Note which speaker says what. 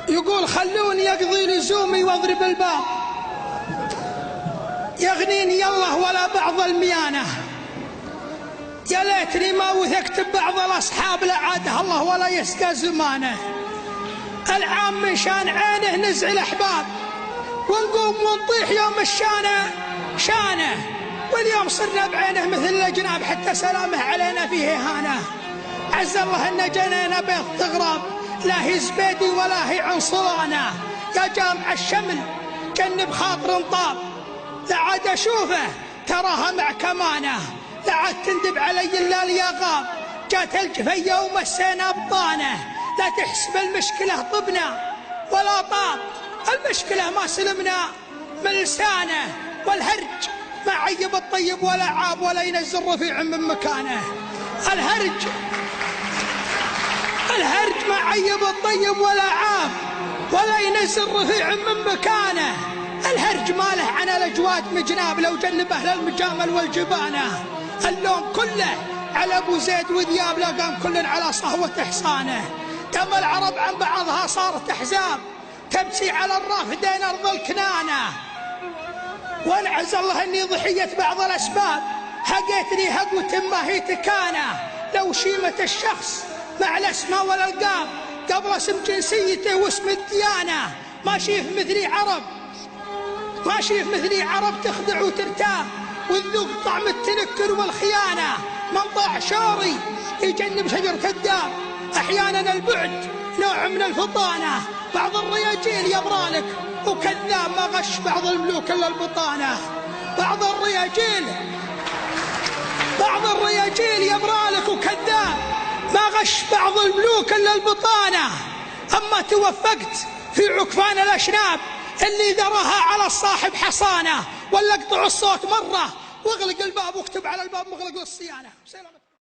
Speaker 1: يقول خلوني أقضي لزومي واضرب الباب، يغنيني الله ولا بعض الميانة. يا ليتني ما وثقت ببعض الأصحاب لعاده الله ولا يسقى زمانه. العام من شان عينه نزع الأحباب، ونقوم ونطيح يوم الشانة شانه. واليوم صرنا بعينه مثل الأجناب، حتى سلامه علينا فيه إهانة. عز الله إن جنينا بيض تغراب، لا هي زبيدي ولا هي عنصرانة. يا جامع الشمل جنب خاطر طاب، لا عاد أشوفه تراها مع كمانه. لا عاد تندب علي إلا اليغاب، جات الجفية ومسينا بطانه. لا تحسب المشكلة طبنا ولا طاب، المشكلة ما سلمنا من لسانه. والهرج ما عيب الطيب ولا عاب، ولا ينزل رفيع من مكانه. الهرج ما عيب الطيب ولا عاب، ولا ينزل رفيع من مكانه. الهرج ماله عن الأجواد مجناب، لو جنب أهل المجامل والجبانة. اللوم كله على أبو زيد وذياب، لا قام كل على صهوة إحصانه. دم العرب عن بعضها صارت أحزاب، تمشي على الرافدين أرض الكنانة. وانعز الله اني ضحية بعض الأسباب، حقيتني هقوة ما هي تكانة. لو شيمة الشخص مع الأسماء والألقاب، قبل اسم جنسيته واسم الديانة. ما شيف مثلي عرب تخدع وترتاب، وتذوق طعم التنكر والخيانة. من طاع شوري يجنب شجر كذاب، أحيانا البعد نوع من الفطانة. بعض الرياجيل يبرالك وكذاب، ما غش بعض الملوك إلا البطانة. بعض الرياجيل يبرالك وكذاب، ما غش بعض الملوك إلا البطانة. أما توفقت في عكفان الأشناب، اللي ذراها على الصاحب حصانة. ولا اقطع الصوت مرة واغلق الباب واكتب على الباب مغلق للصيانة.